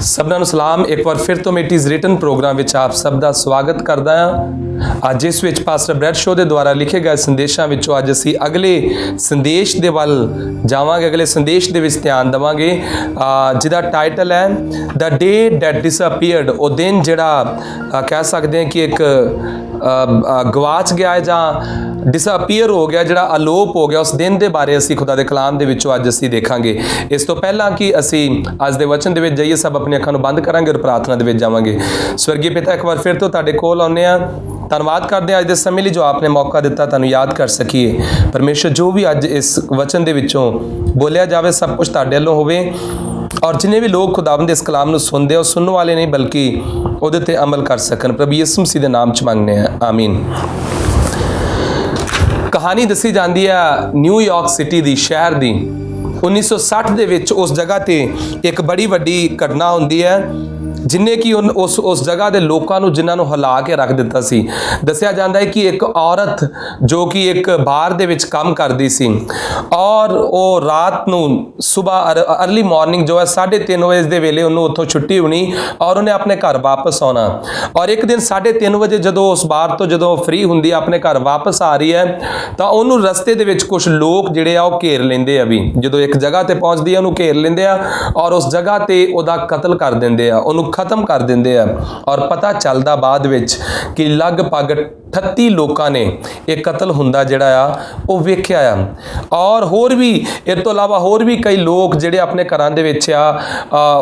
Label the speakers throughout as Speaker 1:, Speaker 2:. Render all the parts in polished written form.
Speaker 1: सबना नूं सलाम। एक बार फिर तो इट इज़ रिटन प्रोग्राम विच आप सब का स्वागत करदा हां। अज इस विच पास्टर ब्रैड शो के द्वारा लिखे गए संदेशों विचों अज असीं अगले संदेश दे वल जावांगे, अगले संदेश दे विच ध्यान देवांगे जिहदा टाइटल है द डे डैट डिसअपीयर्ड। वो दिन जिहड़ा कह सकते हैं कि एक गवाच गया है जां डिसअपीयर हो गया, जिहड़ा अलोप हो गया, उस दिन के बारे असीं खुदा दे कलाम दे विचों अज असीं देखांगे। इस तो पहला कि असीं अज दे वचन दे विच जाइए सब अपनी अखां नूं बंद करांगे और प्रार्थना दे विच जावांगे। स्वर्गीय पिता, एक बार फिर तो तुहाडे कोल आउने आ, धन्नवाद करते हैं अज दे समय लिए जो आपने मौका दिता तुहानूं याद कर सकीए। परमेश्वर जो भी अज इस वचन दे विचों बोलिया जावे सब कुछ तुहाडे वल्लों होवे और जिन्हें भी लोग खुदावंद इस कलाम नूं सुनदे और सुनने वाले नहीं बल्कि उहदे ते अमल कर सकन। प्रभु यीशु मसीह दे नाम च मंगने हैं, आमीन। कहानी दसी जाती है न्यूयॉर्क सिटी दी, शहर दी। 1960 दे विच उस जगह ते एक बड़ी वड्डी घटना होंदी है जिन्हें कि उस जगह के लोगों जिन्होंने हिला के रख दिता सी। दसिया जाता है कि एक औरत जो कि एक बार दे विच काम करती सी और वो रात नूं सुबह अर्ली मॉर्निंग जो है 3:30 बजे के वेले उन्होंने उत्थों छुट्टी होनी और उन्हें अपने घर वापस आना। और एक दिन 3:30 बजे जो उस बार तो जो फ्री होंगी अपने घर वापस आ रही है तो उन्होंने रस्ते दे विच कुछ लोग जिहड़े आ घेर लेंदे आ। भी जो एक जगह ते पहुँचती है उन्होंने घेर लेंदे आ और उस जगह ते उहदा कतल कर देंदे आ, उन्होंने खत्म कर देंदे आ। और पता चलदा बाद विच कि लगभग 38 लोगों ने एक कतल हुंदा जिहड़ा आ वो वेख्या आ और होर भी इस तो इलावा होर भी कई लोग जिहड़े अपने घरां दे विच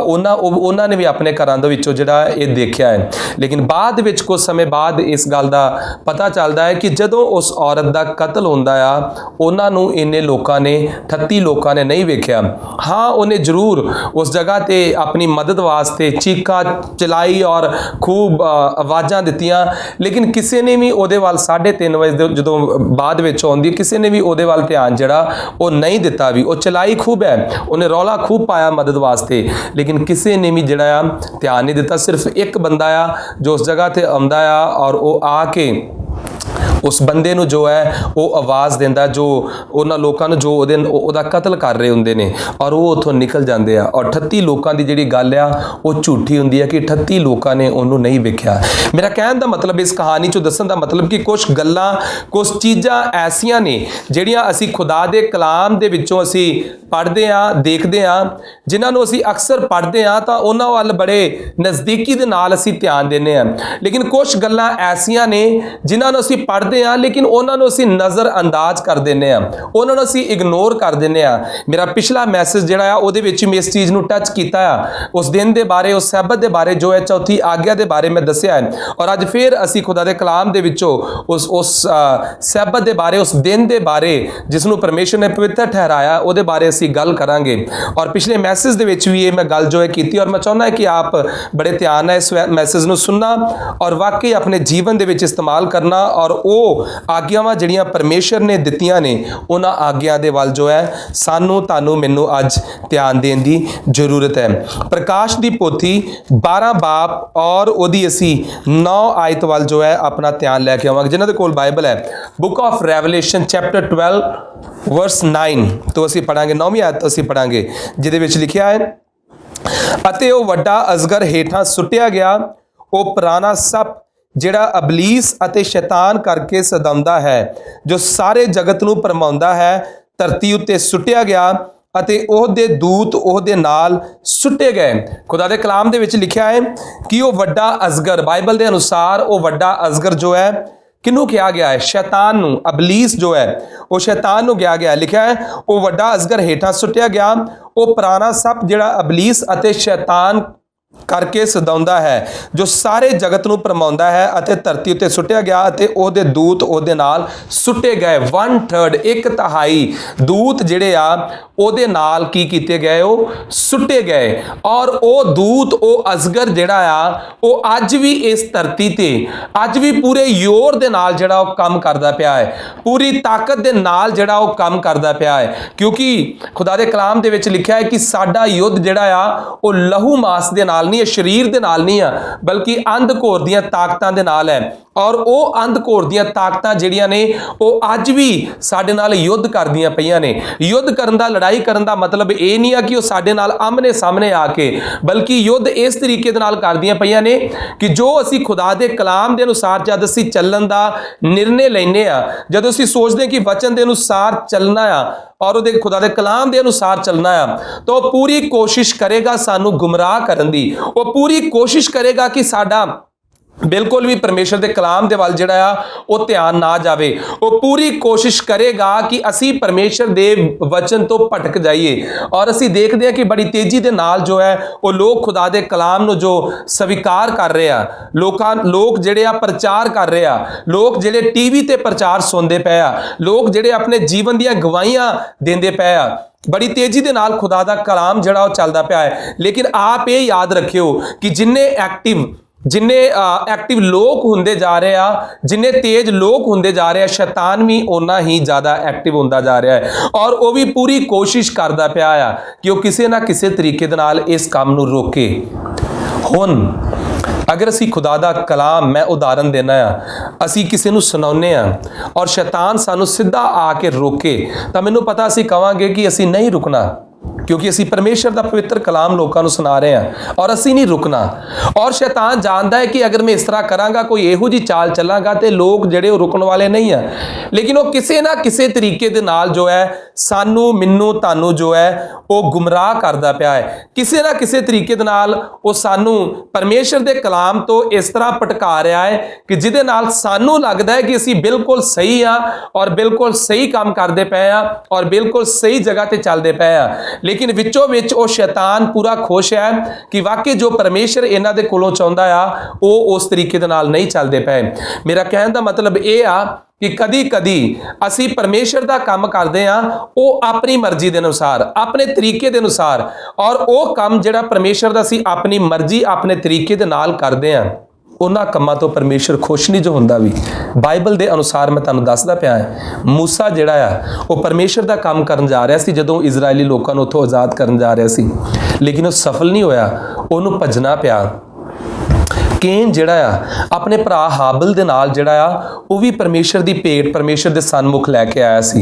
Speaker 1: उन्होंने भी अपने घरां दे विचों जिहड़ा ये देखा है। लेकिन बाद विच कुछ समय बाद इस गल का पता चलता है कि जदों उस औरत का कतल हुंदा आ उन्होंने इन्ने लोगों ने 38 लोगों ने नहीं वेख्या। हाँ, उन्हें जरूर उस जगह ते अपनी मदद वास्ते चीखा चलाई और खूब आवाज़ां दित्तियां, लेकिन किसी ने भी ਉਹਦੇ ਵੱਲ 3:30 ਵਜੇ ਜਦੋਂ ਬਾਅਦ ਵਿੱਚ ਆਉਂਦੀ ਕਿਸੇ ਨੇ ਵੀ ਉਹਦੇ ਵੱਲ ਧਿਆਨ ਜਿਹੜਾ ਉਹ ਨਹੀਂ ਦਿੱਤਾ। ਵੀ ਉਹ ਚਲਾਈ ਖੂਬ ਹੈ, ਉਹਨੇ ਰੌਲਾ ਖੂਬ ਪਾਇਆ ਮਦਦ ਵਾਸਤੇ, ਲੇਕਿਨ ਕਿਸੇ ਨੇ ਵੀ ਜਿਹੜਾ ਆ ਧਿਆਨ ਨਹੀਂ ਦਿੱਤਾ। ਸਿਰਫ ਇੱਕ ਬੰਦਾ ਆ ਜੋ ਉਸ ਜਗ੍ਹਾ ਤੇ ਆਉਂਦਾ ਆ ਔਰ ਉਹ ਆ ਕੇ उस बंदे नूं जो है वो आवाज़ देंदा जो उन्हां लोकां नूं जो उहदा कतल कर रहे हुंदे ने और वो उत्थों निकल जाते हैं। और 38 लोगों की जिहड़ी गल आ वो झूठी हुंदी है कि 38 लोगों ने उन्होंने नहीं वेख्या। मेरा कहण दा मतलब इस कहानी चों दस्सण दा मतलब कि कुछ गल्लां कुछ चीज़ां ऐसियां ने जिहड़ियां असीं खुदा दे कलाम दे विचों असीं पढ़दे आ देखदे आ, जिन्हां नूं असीं अक्सर पढ़दे आ तां उन्हां वल बड़े नज़दीकी दे नाल असीं ध्यान दिंदे आ। लेकिन कुछ गल्लां ऐसियां ने जिन्हां नूं असीं पढ़दे आ लेकिन उन्होंने असीं नज़र अंदाज कर देने आ, उन्होंने असीं इग्नोर कर देने आ। मेरा पिछला मैसेज जिहड़ा आ उहदे विच मैं इस चीज़ नूं टच कीता आ, उस दिन दे बारे उस सैबत दे बारे जो है चौथी आग्ञा दे बारे में दस्सिया है। और अज फिर असीं खुदा दे कलाम दे विचों उस सैबत दे बारे उस दिन दे बारे जिसनूं परमेश्वर ने पवित्र ठहराया उहदे बारे असीं गल करांगे। और पिछले मैसेज दे विच भी ये मैं गल जो है कीती और मैं चाहुंदा है कि आप बड़े ध्यान नाल इस मैसेज नूं सुनना और वाकई अपने जीवन दे विच इस्तेमाल करना और आग्यावां जिहड़ियां परमेश्वर ने दित्तियां ने उन्हां आग्या दे वल जो है सानू तानू मैनू अज ध्यान देने की जरूरत है। प्रकाश दी पोथी 12 बाब और उहदी असीं 9 आयत वल जो है अपना ध्यान लैके आवांगे। जिन्हां दे कोल बाइबल है book of Revelation chapter 12 verse 9 तो असीं पढ़ांगे। 9वीं आयत असीं पढ़ांगे जिहदे विच लिखिया है अते ओह वड्डा अजगर हेठां सुट्टिया गया, ओह पुराना सप जिहड़ा अबलीस अते शैतान करके सदाउंदा है जो सारे जगत नूं भरमाउंदा है धरती उत्ते सुट्टिया गया अते ओहदे दूत ओहदे नाल सुट्टे गए। खुदा दे कलाम दे विच लिखिया है कि वह वड्डा अजगर बाइबल के अनुसार वह वड्डा अजगर जो है किनू कहा गया है, शैतान नूं, अबलीस जो है वो शैतान नूं कहा गया। लिखा है वह वड्डा अजगर हेठां सुट्टिया गया, वह पुराना सप जिहड़ा अबलीस अते शैतान करके सदाउंदा है जो सारे जगत नूं भरमाउंदा है अते धरती उत्ते सुट्टिया गया अते ओहदे दूत ओहदे नाल सुट्टे गए। 1/3 एक तिहाई दूत जिहड़े आ ओहदे नाल की कीते गए वो सुट्टे गए। और वो दूत वो अजगर जिहड़ा आ वो अज भी इस धरती ते अज भी पूरे योर दे नाल जिहड़ा वो काम करदा पिया है, पूरी ताकत दे नाल जिहड़ा वो काम करदा पिया है। क्योंकि खुदा दे कलाम दे विच लिखिया है कि साडा युद्ध जिहड़ा आ वो लहू मास दे नाल नाल नहीं है, शरीर दे नाल नहीं है, बल्कि अंध घोर दियां ताकतां दे नाल है। और ਉਹ अंध घोर दियां ताकतां ਜਿਹੜੀਆਂ ਨੇ ਉਹ ਅੱਜ ਵੀ ਸਾਡੇ ਨਾਲ युद्ध ਕਰਦੀਆਂ ਪਈਆਂ ਨੇ। युद्ध ਕਰਨ ਦਾ, ਲੜਾਈ ਕਰਨ ਦਾ ਮਤਲਬ ਇਹ ਨਹੀਂ ਆ ਕਿ ਉਹ ਸਾਡੇ ਨਾਲ ਆਮਨੇ ਸਾਹਮਣੇ ਆ ਕੇ, ਬਲਕਿ युद्ध ਇਸ ਤਰੀਕੇ ਦੇ ਨਾਲ ਕਰਦੀਆਂ ਪਈਆਂ ਨੇ ਕਿ ਜੋ ਅਸੀਂ ਖੁਦਾ ਦੇ ਕਲਾਮ ਦੇ ਅਨੁਸਾਰ ਜਦ ਅਸੀਂ ਚੱਲਣ ਦਾ ਨਿਰਣੇ ਲੈਨੇ ਆ, ਜਦੋਂ ਅਸੀਂ ਸੋਚਦੇ ਕਿ ਵਚਨ ਦੇ ਅਨੁਸਾਰ ਚੱਲਣਾ ਆ और ਉਹਦੇ खुदा ਦੇ कलाम ਦੇ ਅਨੁਸਾਰ ਚੱਲਣਾ ਆ, ਤਾਂ ਉਹ ਪੂਰੀ ਕੋਸ਼ਿਸ਼ ਕਰੇਗਾ ਸਾਨੂੰ ਗੁੰਮਰਾਹ ਕਰਨ ਦੀ। ਉਹ ਪੂਰੀ ਕੋਸ਼ਿਸ਼ ਕਰੇਗਾ ਕਿ ਸਾਡਾ बिल्कुल भी परमेश्वर के कलाम के वाल जिहड़ा आ वो ध्यान ना जाए। वो पूरी कोशिश करेगा कि असी परमेश्वर के वचन तो भटक जाइए। और असी देखते हैं कि बड़ी तेजी के नाल जो है वो लोग खुदा के कलाम नूं जो स्वीकार कर रहे हैं, लोग जिहड़े आ प्रचार कर रहे हैं, लोग जिहड़े टीवी ते प्रचार सुनते पे आ, लोग जिहड़े अपने जीवन दीयां गवाहियां देंदे पे आ, बड़ी तेजी के नाल खुदा का कलाम जिहड़ा वो चलदा पिया है। लेकिन आप ये याद रखियो कि जिन्ने एक्टिव लोग होंदे जा रहे हैं, जिन्ने तेज लोग होंदे जा रहे हैं, शैतान भी उन्ना ही ज़्यादा एक्टिव होंदा जा रहा है। और वो भी पूरी कोशिश करदा पिया है कि वो किसी ना किसी तरीके दे नाल इस काम नूं रोके। हुण अगर असी खुदा दा कलाम, मैं उदाहरण देना आ, असी किसी नूं सुनाउने आ और शैतान सानूं सीधा आके रोके, तो मैनूं पता असी कहांगे कि असी नहीं रुकना, क्योंकि असी परमेश्वर का पवित्र कलाम लोगों को सुना रहे हैं और असी नहीं रुकना। और शैतान जानता है कि अगर मैं इस तरह करांगा, कोई इहो जी चाल चलांगा, तो लोग जिहड़े रुकण वाले नहीं हैं। लेकिन वो किसी ना किसी तरीके दे नाल जो है सानू मिन्नू तानू जो है वो गुमराह करदा पिया है। किसी ना किसी तरीके दे नाल वो सानू परमेश्वर के कलाम तो इस तरह भटका रहा है कि जिहदे नाल सानू लगदा है कि असी बिल्कुल सही हाँ और बिल्कुल सही काम करते पे हाँ और बिल्कुल सही जगह ते चलते पे हाँ। लेकिन विचों विच वो शैतान पूरा खुश है कि वाकई जो परमेश्वर इन्हां दे कोलों चाहुंदा आ वो उस तरीके दे नाल नहीं चलते पे। मेरा कहने का मतलब ये आ कि कदी कदी असी परमेश्वर का काम करते हैं वो अपनी मर्जी के अनुसार, अपने तरीके के अनुसार, और वो काम जिहड़ा परमेश्वर का असी अपनी मर्जी अपने तरीके के नाल करते हैं, उन्हां कम्मां तो परमेश्वर खुश नहीं जो हुंदा भी। बाइबल के अनुसार मैं तुहानूं दसदा पिया है, मूसा जिहड़ा आ वो परमेश्वर का काम करन जा रहा सी जदों इजरायली लोकां नूं उत्थों आज़ाद करन जा रहा सी, लेकिन वो सफल नहीं होया, उहनूं भजना पिया। केन जिहड़ा आ अपने भरा हाबिल दे नाल जिहड़ा आ वो भी परमेश्वर की भेंट परमेश्वर के सन्मुख लैके आया सी,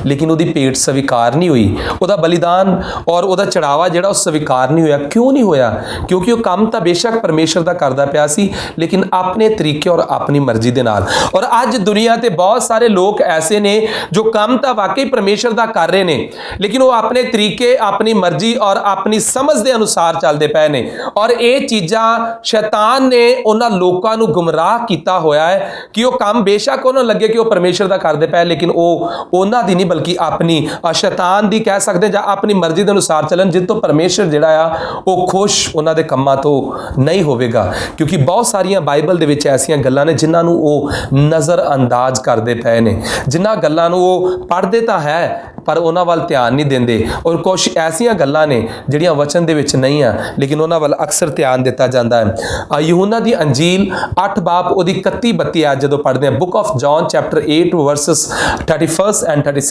Speaker 1: लेकिन उसकी भेंट स्वीकार नहीं हुई, उसका बलिदान और उसका चढ़ावा जिहड़ा स्वीकार नहीं होया। क्यों नहीं होया? क्योंकि वो काम तो बेशक परमेश्वर का करदा पिया सी, लेकिन अपने तरीके और अपनी मर्जी दे नाल। और अज दुनिया ते बहुत सारे लोग ऐसे ने जो काम तो वाकई परमेश्वर का कर रहे ने, लेकिन वो अपने तरीके, अपनी मर्जी और अपनी समझ के अनुसार चलते पे ने। और ये चीज़ां शैतान ने उन्हां लोकां नूं गुमराह कीता होया है कि वो काम बेशक उन्हां लगे कि वो परमेश्वर का करते पे, लेकिन वो उन्हां दी नहीं बल्कि अपनी शैतान दी कह सकते हैं अपनी मर्जी के अनुसार चलन, जिस तो परमेश्वर जिहड़ा आ वो खुश उन्हां दे कम्मां तो नहीं होवेगा। क्योंकि बहुत सारियां बाइबल दे विच ऐसियां गल्लां ने जिन्हां नूं वो नज़र अंदाज करते पे ने, जिन्हां गल्लां नूं वो पढ़ते तो है पर उन्हां वाल ध्यान नहीं देंदे। और कुछ ऐसियां गल्लां ने जिहड़ियां वचन दे विच नहीं आ, लेकिन उन्हां वाल अक्सर ध्यान दिता जाता है। यूहन्ना दी अंजील 8 बाब उहदी 31-32 आ जदों पढ़दे हैं, book of John chapter 8 versus 31 and 32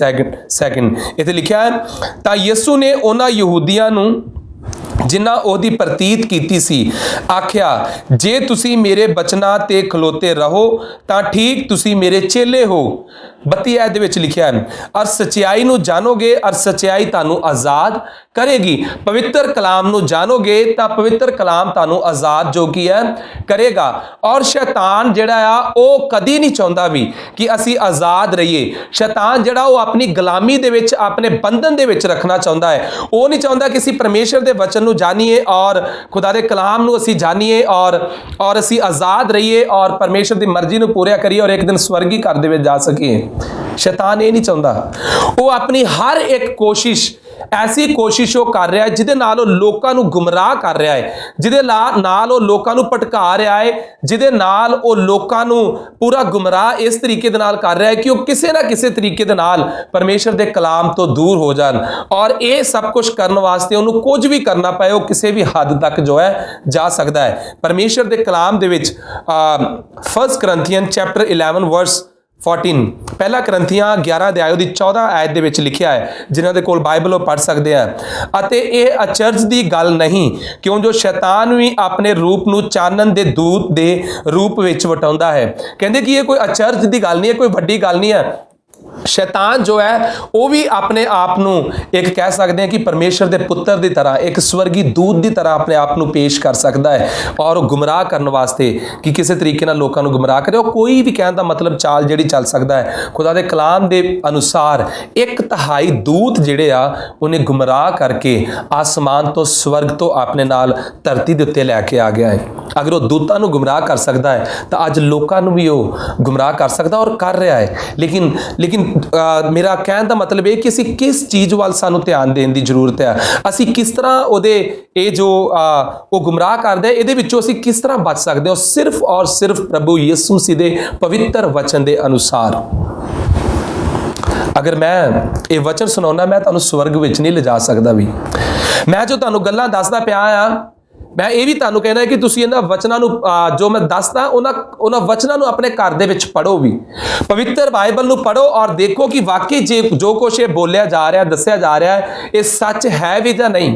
Speaker 1: इत्थे लिखिया है, तां यसू ने उन्हां यहूदियां नूं जिन्हां ओहदी प्रतीत कीती सी आख्या, जे तुसी मेरे बचनां ते खलोते रहो तां ठीक तुसी मेरे चेले हो। 32 आयत दे विच लिखिया है, और सच्चाई नूं जानोगे और सच्चाई तानूं आज़ाद करेगी। पवित्र कलाम नूं जानोगे तां पवित्र कलाम तानूं आज़ाद जो की है करेगा। और शैतान जिहड़ा आ वो कदी नहीं चाहुंदा भी कि असी आज़ाद रहिए। शैतान जिहड़ा वो अपनी गुलामी दे विच, अपने बंधन दे विच रखना चाहुंदा है। वो नहीं चाहुंदा कि असी परमेश्वर दे वचन नूं जानिए और खुदा दे कलाम नूं असी जानिए और असी आज़ाद रहिए और परमेश्वर दी मर्जी नूं पूरा करिए और एक दिन स्वर्गी घर दे विच जा सकीए। शैतान ये नहीं चाहता। वो अपनी हर एक कोशिश, ऐसी कोशिश वो कर रहा है जिहदे नाल वो लोकां नूं गुमराह कर रहा है, जिहदे नाल वो लोकां नूं भटका रहा है, जिहदे नाल वो लोकां नूं पूरा गुमराह इस तरीके दे नाल कर रहा है कि वो किसी ना किसी तरीके दे नाल परमेश्वर दे कलाम तो दूर हो जान। और ये सब कुछ करने वास्ते उन्होंने कुछ भी करना पाए, वो किसी भी हद तक जो है जा सकता है। परमेश्वर दे कलाम दे विच 1 Corinthians चैप्टर 11 वर्स 14 ਪਹਿਲਾ ਕਰੰਥੀਆਂ 11 ਅਧਿਆਇ ਉਹਦੀ 14 ਆਇਤ ਦੇ ਵਿੱਚ ਲਿਖਿਆ ਹੈ, ਜਿਨ੍ਹਾਂ ਦੇ ਕੋਲ ਬਾਈਬਲ ਉਹ ਪੜ੍ਹ ਸਕਦੇ ਆ। ਅਤੇ ਇਹ ਅਚਰਜ ਦੀ ਗੱਲ ਨਹੀਂ, ਕਿਉਂ ਜੋ ਸ਼ੈਤਾਨ ਵੀ ਆਪਣੇ ਰੂਪ ਨੂੰ ਚਾਨਣ ਦੇ ਦੂਤ ਦੇ ਰੂਪ ਵਿੱਚ ਵਟਾਉਂਦਾ ਹੈ। ਕਹਿੰਦੇ ਕਿ ਇਹ ਕੋਈ ਅਚਰਜ ਦੀ ਗੱਲ ਨਹੀਂ ਹੈ, ਕੋਈ ਵੱਡੀ ਗੱਲ ਨਹੀਂ ਹੈ। शैतान जो है वो भी अपने आप ਨੂੰ एक कह सकते हैं कि परमेश्वर के पुत्र की तरह, एक स्वर्गी दूत की तरह अपने आप ਨੂੰ पेश कर सकता है और गुमराह करने वास्ते कि किसी तरीके ਨਾਲ लोगों ਨੂੰ गुमराह करे। और कोई भी कहने का मतलब चाल ਜਿਹੜੀ ਚੱਲ ਸਕਦਾ ਹੈ। खुदा के कलाम के अनुसार 1/3 दूत ਜਿਹੜੇ ਆ ਉਹਨੇ गुमराह करके आसमान तो स्वर्ग तो अपने नाल धरती ਦੇ ਉੱਤੇ ਲੈ ਕੇ ਆ ਗਿਆ ਹੈ। अगर वो दूतां ਨੂੰ गुमराह कर सकता है तो अज लोगों ਨੂੰ भी वो गुमराह कर सकता और कर रहा है। लेकिन मेरा कहने का मतलब है कि असी किस चीज़ वाल सानू ध्यान देने की जरूरत है। असी किस तरह ਉਹਦੇ ਇਹ जो वो गुमराह करते ਇਹਦੇ ਵਿੱਚੋਂ ਅਸੀਂ किस तरह बच सकते हो, सिर्फ और सिर्फ प्रभु यीशु मसीह ਦੇ पवित्र वचन के अनुसार। अगर मैं ये वचन सुनाउना मैं तुहानू स्वर्ग विच नहीं लिजा सकता भी। मैं जो तुहानू गल्लां दसदा पिया आ, मैं ये भी तुहानू कहना है कि तुसीं इन्हां वचनां नू जो मैं दसदा उन्हां वचनां नू अपने घर दे विच पढ़ो भी, पवित्र बाइबल नू पढ़ो और देखो कि वाकई जे जो कुछ ये बोलिया जा रहा है, दस्सिया जा रहा है, ये सच है भी जां नहीं।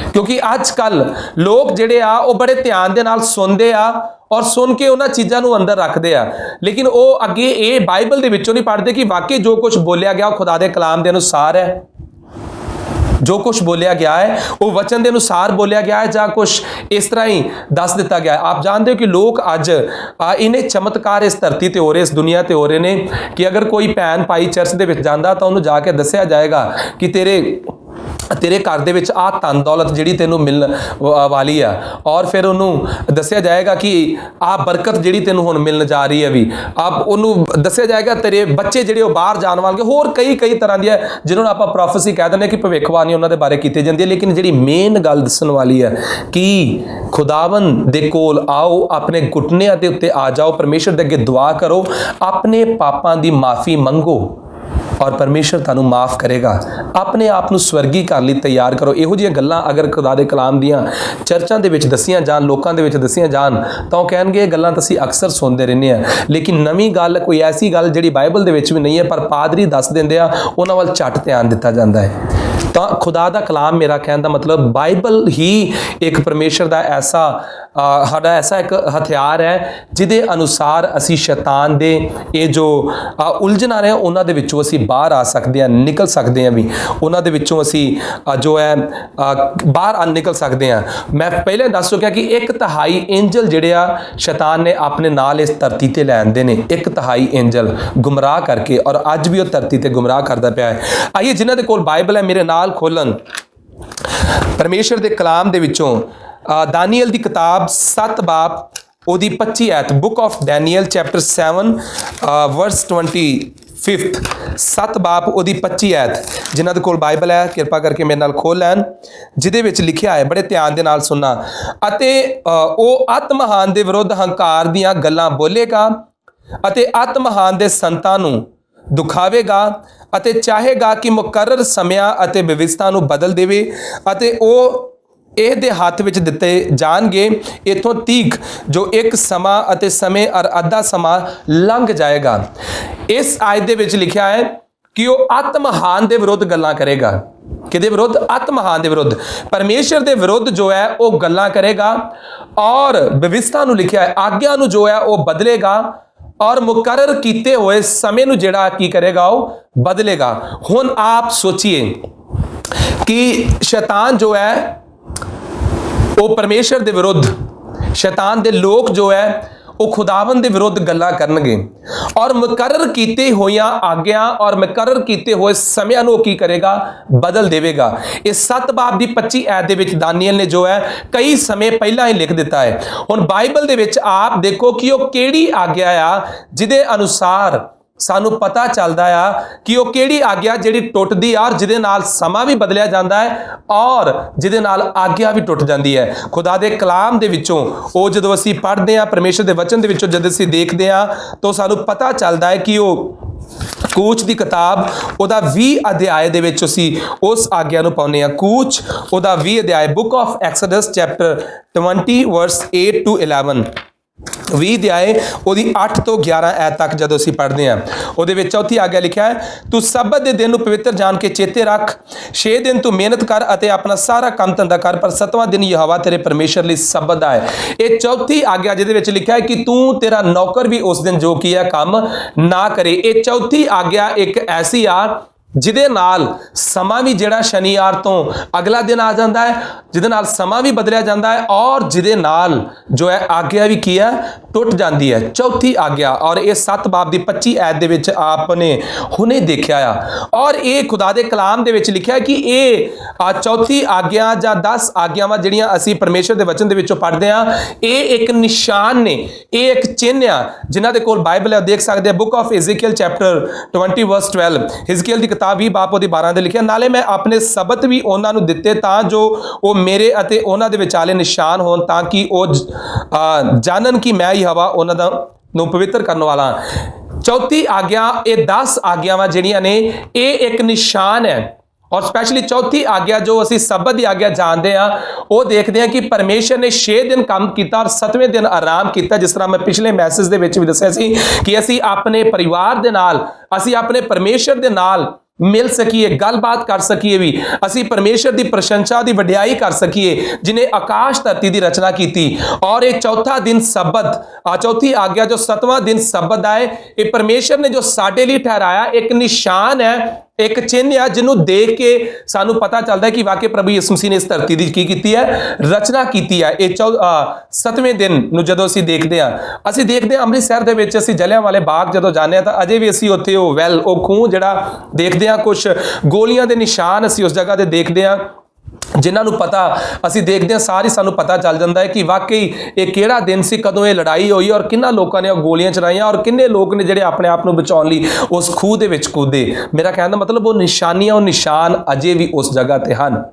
Speaker 1: क्योंकि अजकल लोग जिहड़े आ वो बड़े ध्यान दे नाल सुनदे आ और सुन के उन्हां चीज़ां नू अंदर रखदे आ, लेकिन वो अगे ये बाइबल दे विचों नहीं पढ़दे कि वाकई जो कुछ बोलिया गया खुदा दे कलाम दे अनुसार है। जो कुछ बोलिया गया है वो वचन के अनुसार बोलिया गया है, या कुछ इस तरह ही दस दिता गया है। आप जानते हो कि लोग अज इन्हें चमत्कार इस धरती ते हो रहे, इस दुनिया ते हो रहे ने कि अगर कोई भैन भाई चर्च दे विच जांदा तो उन्होंने जाके दस्सिया जाएगा कि तेरे घर दे विच आ धन दौलत जिहड़ी तैनूं मिलण वाली है, और फिर उन्होंने दस्सिया जाएगा कि आ बरकत जिहड़ी तैनूं हुण मिलण जा रही है भी। आप उन्होंने दस्सिया जाएगा तेरे बच्चे जिहड़े वो बाहर जाण वाले, होर कई तरह दी जिन्होंने आप प्रोफेसी कह दिंदे कि भविष्यवाणी उन्हां दे बारे कीती जांदी है। लेकिन जिहड़ी मेन गल दस्सण वाली है कि खुदावन दे कोल आओ, अपने घुटनिਆਂ ਦੇ ਉੱਤੇ आ जाओ, परमेश्वर दे अगे दुआ करो, अपने पापां दी माफ़ी मंगो और परमेश्वर तुहानू माफ़ करेगा। अपने आप नू स्वर्गी घर लई तैयार करो। इहो जिहियां गल्लां अगर खुदा दे कलाम दियां चर्चां दे विच दस्सियां जाण, लोकां दे विच दस्सियां जाण, तां कहणगे ये गल्लां तां असीं अक्सर सुणदे रहंदे आ। लेकिन नवीं गल कोई ऐसी गल जिहड़ी बाइबल दे विच भी नहीं है पर पादरी दस दिंदे आ, उन्हां वल झट ध्यान दित्ता जांदा है। तो खुदा दा कलाम, मेरा कहने का मतलब बाइबल ही एक परमेश्वर का ऐसा साडा ऐसा एक हथियार है जिहदे अनुसार असी शैतान दे ये जो उलझना रहे उन्हां दे विचों असी बाहर आ सकते हैं, निकल सकते हैं भी, उन्हां दे विचों असी जो है बाहर निकल सकते हैं। मैं पहले दस चुकिया कि 1/3 एंजल जिहड़े आ शैतान ने अपने नाल इस धरती ते लैंदे ने, 1/3 एंजल गुमराह करके, और अज भी वो धरती ते गुमराह करता पिया है। आइए जिन्हां दे कोल बाइबल है मेरे नाल खोलन परमेश्वर के कलाम दे विचों दानियल की किताब 7 बाब ओदी 25 आयत, book of Daniel chapter 7 verse 25, 7 बाब ओदी 25 आयत। जिन्हां दे कोल बाइबल है किरपा करके मेरे नाल खोल लैन, जिहदे विच लिखिया है, बड़े ध्यान दे नाल सुनना। अते ओ अत महान दे विरुद्ध हंकार दीआं गल्लां बोलेगा अते अत महान दे संतां नूं दुखावेगा अते चाहेगा कि मुकर्रर समयां अते व्यवस्था नूं बदल देवे अते ओ ਇਹਦੇ ਹੱਥ ਵਿੱਚ ਦਿੱਤੇ ਜਾਣਗੇ इथों तीक जो एक समा अते समय और अद्धा समा लंघ जाएगा। इस आयत ਦੇ ਵਿੱਚ ਲਿਖਿਆ ਹੈ कि वो अत महान ਦੇ विरुद्ध गल्लां करेगा। किहदे विरुद्ध? अत महान ਦੇ विरुद्ध, परमेश्वर ਦੇ विरुद्ध जो है वो गल्लां करेगा, और व्यवस्था ਨੂੰ लिखिया है आज्ञा ਨੂੰ जो है वो बदलेगा, और मुकर्रर कीते हुए समय ਨੂੰ ਜਿਹੜਾ ਕੀ करेगा वो बदलेगा। हुण आप सोचिए कि शैतान जो है वो परमेश्वर के विरुद्ध, शैतान के लोग जो है वो खुदावन के विरुद्ध गल्लां करनगे, और मुकर्रर कीते होइयां आग्या और मुकर्रर कीते हुए समय नूं की करेगा? बदल देवेगा। इस 7 बाब की 25 आयत दे विच दानियल ने जो है कई समय पहला ही लिख दिता है। हुण बाइबल दे विच आप देखो कि वो केड़ी आग्या आ जिहदे अनुसार सानू पता चलता है कि वो केड़ी आग्या जिहड़ी टुटदी आ और जिहदे नाल समा भी बदलिया जाता है और जिहदे नाल आग्या भी टुट जाती है। खुदा दे कलाम दे विचों वो जदों असीं पढ़दे आ, परमेश्वर दे वचन दे विचों जद असीं देखदे आ तो सानू पता चलता है कि वो कूच की किताब उहदा 20 अध्याय दे विच असीं उस आग्या नूं पाउने आ। कूच उहदा 20 अध्याय, book of Exodus chapter 20 verse 8 to 11। 20 ਅਧਿਆਏ ਉਹਦੀ 8 ਤੋਂ 11 ਐਤ ਤੱਕ ਜਦੋਂ ਅਸੀਂ ਪੜ੍ਹਦੇ ਹਾਂ, ਉਹਦੇ ਵਿੱਚ ਚੌਥੀ ਆਗਿਆ ਲਿਖਿਆ ਹੈ, ਤੂੰ ਸਬਤ ਦੇ ਦਿਨ ਨੂੰ ਪਵਿੱਤਰ ਜਾਣ ਕੇ ਚੇਤੇ ਰੱਖ। 6 ਦਿਨ ਤੂੰ ਮਿਹਨਤ ਕਰ ਅਤੇ ਆਪਣਾ ਸਾਰਾ ਕੰਮ ਧੰਦਾ ਕਰ, ਪਰ 7ਵਾਂ ਦਿਨ ਯਹੋਵਾ ਤੇਰੇ ਪਰਮੇਸ਼ਰ ਲਈ ਸਬਤ ਦਾ ਹੈ। ਇਹ ਚੌਥੀ ਆਗਿਆ ਜਿਹਦੇ ਵਿੱਚ ਲਿਖਿਆ ਹੈ ਕਿ ਤੂੰ ਤੇਰਾ ਨੌਕਰ ਵੀ ਉਸ ਦਿਨ ਜੋ ਕੀ ਹੈ ਕੰਮ ਨਾ ਕਰੇ। ਇਹ ਚੌਥੀ ਆਗਿਆ ਇੱਕ ਐਸੀ ਆ ਜਿਹਦੇ ਨਾਲ ਸਮਾਂ ਵੀ ਜਿਹੜਾ ਸ਼ਨੀਵਾਰ ਤੋਂ ਅਗਲਾ ਦਿਨ ਆ ਜਾਂਦਾ ਹੈ, ਜਿਹਦੇ ਨਾਲ ਸਮਾਂ ਵੀ ਬਦਲਿਆ ਜਾਂਦਾ ਹੈ, ਔਰ ਜਿਹਦੇ ਨਾਲ ਜੋ ਹੈ ਆਗਿਆ ਵੀ ਕੀ ਹੈ ਟੁੱਟ ਜਾਂਦੀ ਹੈ। ਚੌਥੀ ਆਗਿਆ, ਔਰ ਇਹ 7 ਬਾਬ ਦੀ 25 ਐਤ ਦੇ ਵਿੱਚ ਆਪ ਨੇ ਹੁਣੇ ਦੇਖਿਆ ਆ, ਔਰ ਇਹ ਖੁਦਾ ਦੇ ਕਲਾਮ ਦੇ ਵਿੱਚ ਲਿਖਿਆ ਕਿ ਇਹ ਚੌਥੀ ਆਗਿਆ ਜਾਂ 10 ਆਗਿਆਵਾਂ ਜਿਹੜੀਆਂ ਅਸੀਂ ਪਰਮੇਸ਼ਰ ਦੇ ਵਚਨ ਦੇ ਵਿੱਚੋਂ ਪੜ੍ਹਦੇ ਹਾਂ, ਇਹ ਇੱਕ ਨਿਸ਼ਾਨ ਨੇ, ਇਹ ਇੱਕ ਚਿੰਨ੍ਹ ਆ। ਜਿਨ੍ਹਾਂ ਦੇ ਕੋਲ ਬਾਈਬਲ ਹੈ ਦੇਖ ਸਕਦੇ ਆ, ਬੁੱਕ ਆਫ ਹਿਜ਼ਕੀਏਲ ਚੈਪਟਰ 20 ਵਰਸ 12, ਹਿਜ਼ਕੀਏਲ ਦੀ ਕਿਤਾਬ 20 ਬਾਬ ਉਹਦੀ 12 ਦੇ ਲਿਖਿਆ, ਨਾਲੇ ਮੈਂ ਆਪਣੇ ਸਬਤ ਵੀ ਉਹਨਾਂ ਨੂੰ ਦਿੱਤੇ ਤਾਂ ਜੋ ਉਹ ਮੇਰੇ ਅਤੇ ਉਹਨਾਂ ਦੇ ਵਿਚਾਲੇ ਨਿਸ਼ਾਨ ਹੋਣ, ਤਾਂ ਕਿ ਉਹ ਜਾਣਨ ਕਿ ਮੈਂ ਯਹੋਵਾ ਉਹਨਾਂ ਦਾ ਨੂੰ ਪਵਿੱਤਰ ਕਰਨ ਵਾਲਾ। ਚੌਥੀ ਆਗਿਆ, ਇਹ 10 ਆਗਿਆਵਾਂ ਜਿਹੜੀਆਂ ਨੇ ਇਹ ਇੱਕ ਨਿਸ਼ਾਨ ਹੈ, ਔਰ ਸਪੈਸ਼ਲੀ ਚੌਥੀ ਆਗਿਆ ਜੋ ਅਸੀਂ ਸਬਤ ਦੀ ਆਗਿਆ ਜਾਣਦੇ ਹਾਂ, ਉਹ ਦੇਖਦੇ ਹਾਂ ਕਿ ਪਰਮੇਸ਼ਰ ਨੇ 6 ਦਿਨ ਕੰਮ ਕੀਤਾ ਔਰ 7ਵੇਂ ਦਿਨ ਆਰਾਮ ਕੀਤਾ। ਜਿਸ ਤਰ੍ਹਾਂ ਮੈਂ ਪਿਛਲੇ ਮੈਸੇਜ ਦੇ ਵਿੱਚ ਵੀ ਦੱਸਿਆ ਸੀ ਕਿ ਅਸੀਂ ਆਪਣੇ ਪਰਿਵਾਰ ਦੇ ਨਾਲ, ਅਸੀਂ ਆਪਣੇ ਪਰਮੇਸ਼ਰ ਦੇ ਨਾਲ ਮਿਲ ਸਕੀਏ, ਗੱਲਬਾਤ ਕਰ ਸਕੀਏ, ਵੀ ਅਸੀਂ ਪਰਮੇਸ਼ਰ ਦੀ ਪ੍ਰਸ਼ੰਸਾ ਦੀ ਵਡਿਆਈ ਕਰ ਸਕੀਏ ਜਿਨੇ ਆਕਾਸ਼ ਧਰਤੀ ਦੀ ਰਚਨਾ ਕੀਤੀ। ਔਰ ਇਹ ਚੌਥਾ ਦਿਨ ਸਬਤ, ਚੌਥੀ ਆਗਿਆ ਜੋ 7ਵਾਂ ਦਿਨ ਸਬਤ ਦਾ ਹੈ, ਇਹ ਪਰਮੇਸ਼ਰ ਨੇ ਜੋ ਸਾਡੇ ਲਈ ਠਹਿਰਾਇਆ ਇੱਕ ਨਿਸ਼ਾਨ ਹੈ, ਇੱਕ ਚਿੰਨ੍ਹ ਆ, ਜਿਹਨੂੰ ਦੇਖ ਕੇ ਸਾਨੂੰ ਪਤਾ ਚੱਲਦਾ ਹੈ ਕਿ ਵਾਕਈ ਪ੍ਰਭੂ ਯਿਸੂ ਮਸੀਹ ਨੇ ਇਸ ਧਰਤੀ ਦੀ ਕੀ ਕੀਤੀ ਹੈ, ਰਚਨਾ ਕੀਤੀ ਹੈ। ਇਹ 7ਵੇਂ ਦਿਨ ਨੂੰ ਜਦੋਂ ਅਸੀਂ ਦੇਖਦੇ ਹਾਂ ਅੰਮ੍ਰਿਤਸਰ ਦੇ ਵਿੱਚ ਅਸੀਂ ਜਲਿਆਂਵਾਲੇ ਬਾਗ ਜਦੋਂ ਜਾਂਦੇ ਹਾਂ ਤਾਂ ਅਜੇ ਵੀ ਅਸੀਂ ਉੱਥੇ ਉਹ ਖੂਹ ਜਿਹੜਾ ਦੇਖਦੇ ਹਾਂ, ਕੁਝ ਗੋਲੀਆਂ ਦੇ ਨਿਸ਼ਾਨ ਅਸੀਂ ਉਸ ਜਗ੍ਹਾ ਤੇ ਦੇਖਦੇ ਹਾਂ, ਜਿਨ੍ਹਾਂ ਨੂੰ ਪਤਾ ਅਸੀਂ ਦੇਖਦੇ ਹਾਂ ਸਾਰੀ ਸਾਨੂੰ ਪਤਾ ਚੱਲ ਜਾਂਦਾ ਹੈ ਕਿ ਵਾਕਈ ਇਹ ਕਿਹੜਾ ਦਿਨ ਸੀ, ਕਦੋਂ ਇਹ ਲੜਾਈ ਹੋਈ ਔਰ ਕਿੰਨਾ ਲੋਕਾਂ ਨੇ ਉਹ ਗੋਲੀਆਂ ਚਲਾਈਆਂ ਔਰ ਕਿੰਨੇ ਲੋਕ ਨੇ ਜਿਹੜੇ ਆਪਣੇ ਆਪ ਨੂੰ ਬਚਾਉਣ ਲਈ ਉਸ ਖੂਹ ਦੇ ਵਿੱਚ ਕੂਦੇ। ਮੇਰਾ ਕਹਿਣ ਦਾ ਮਤਲਬ ਉਹ ਨਿਸ਼ਾਨੀਆਂ, ਉਹ ਨਿਸ਼ਾਨ ਅਜੇ ਵੀ ਉਸ ਜਗ੍ਹਾ ਤੇ ਹਨ।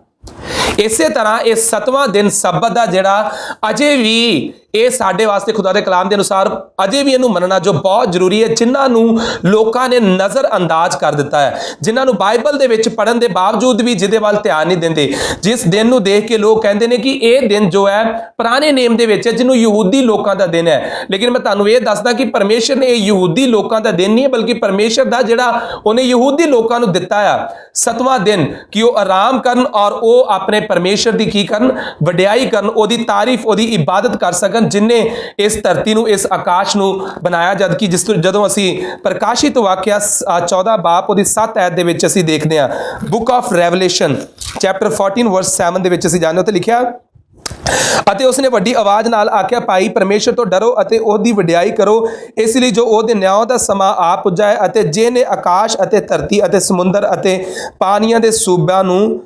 Speaker 1: ਇਸੇ ਤਰ੍ਹਾਂ ਇਹ 7ਵਾਂ ਦਿਨ ਸਬਤ ਦਾ ਜਿਹੜਾ ਅਜੇ ਵੀ ਇਹ ਸਾਡੇ ਵਾਸਤੇ ਖੁਦਾ ਦੇ ਕਲਾਮ ਦੇ ਅਨੁਸਾਰ ਅਜੇ ਵੀ ਇਹਨੂੰ ਮੰਨਣਾ ਜੋ ਬਹੁਤ ਜ਼ਰੂਰੀ ਹੈ, ਜਿਨ੍ਹਾਂ ਨੂੰ ਲੋਕਾਂ ਨੇ ਨਜ਼ਰ ਅੰਦਾਜ਼ ਕਰ ਦਿੱਤਾ ਹੈ, ਜਿਨ੍ਹਾਂ ਨੂੰ ਬਾਈਬਲ ਦੇ ਵਿੱਚ ਪੜ੍ਹਨ ਦੇ ਬਾਵਜੂਦ ਵੀ ਜਿਹਦੇ ਵੱਲ ਧਿਆਨ ਨਹੀਂ ਦਿੰਦੇ, ਜਿਸ ਦਿਨ ਨੂੰ ਦੇਖ ਕੇ ਲੋਕ ਕਹਿੰਦੇ ਨੇ ਕਿ ਇਹ ਦਿਨ ਜੋ ਹੈ ਪੁਰਾਣੇ ਨੇਮ ਦੇ ਵਿੱਚ ਹੈ, ਜਿਹਨੂੰ ਯਹੂਦੀ ਲੋਕਾਂ ਦਾ ਦਿਨ ਹੈ। ਲੇਕਿਨ ਮੈਂ ਤੁਹਾਨੂੰ ਇਹ ਦੱਸਦਾ ਕਿ ਪਰਮੇਸ਼ਰ ਨੇ ਇਹ ਯਹੂਦੀ ਲੋਕਾਂ ਦਾ ਦਿਨ ਨਹੀਂ ਹੈ, ਬਲਕਿ ਪਰਮੇਸ਼ਰ ਦਾ ਜਿਹੜਾ ਉਹਨੇ ਯਹੂਦੀ ਲੋਕਾਂ ਨੂੰ ਦਿੱਤਾ ਆ 7ਵਾਂ ਦਿਨ, ਕਿ ਉਹ ਆਰਾਮ ਕਰਨ ਔਰ ਉਹ ਆਪਣੇ ਪਰਮੇਸ਼ਰ ਦੀ ਕੀ ਕਰਨ, ਵਡਿਆਈ ਕਰਨ, ਉਹਦੀ ਤਾਰੀਫ, ਉਹਦੀ ਇਬਾਦਤ ਕਰ ਸਕਣ, ਜਿਨਨੇ ਇਸ ਧਰਤੀ ਨੂੰ, ਇਸ ਆਕਾਸ਼ ਨੂੰ ਬਣਾਇਆ। ਜਦ ਕਿ ਜਦੋਂ ਅਸੀਂ ਪ੍ਰਕਾਸ਼ਿਤ ਵਾਕਿਆ 14 ਬਾਬ ਉਹਦੀ 7 ਐਤ ਦੇ ਵਿੱਚ ਅਸੀਂ ਦੇਖਦੇ ਹਾਂ, ਬੁੱਕ ਆਫ ਰੈਵਲੇਸ਼ਨ ਚੈਪਟਰ 14 ਵਰਸ 7 ਦੇ ਵਿੱਚ ਅਸੀਂ ਜਾਣਦੇ ਹਾਂ, ਤੇ ਲਿਖਿਆ, ਅਤੇ ਉਸਨੇ ਵੱਡੀ ਆਵਾਜ਼ ਨਾਲ ਆਖਿਆ, ਭਾਈ ਪਰਮੇਸ਼ਰ ਤੋਂ ਡਰੋ ਅਤੇ ਉਹਦੀ ਵਡਿਆਈ ਕਰੋ, ਇਸ ਲਈ ਜੋ ਉਹਦੇ ਨਿਆਂ ਦਾ ਸਮਾਂ ਆ ਪੁੱਜਾ ਹੈ, ਅਤੇ ਜਿਹਨੇ ਆਕਾਸ਼ ਅਤੇ ਧਰਤੀ ਅਤੇ ਸਮੁੰਦਰ ਅਤੇ ਪਾਣੀਆਂ ਦੇ ਸੂਬਿਆਂ ਨੂੰ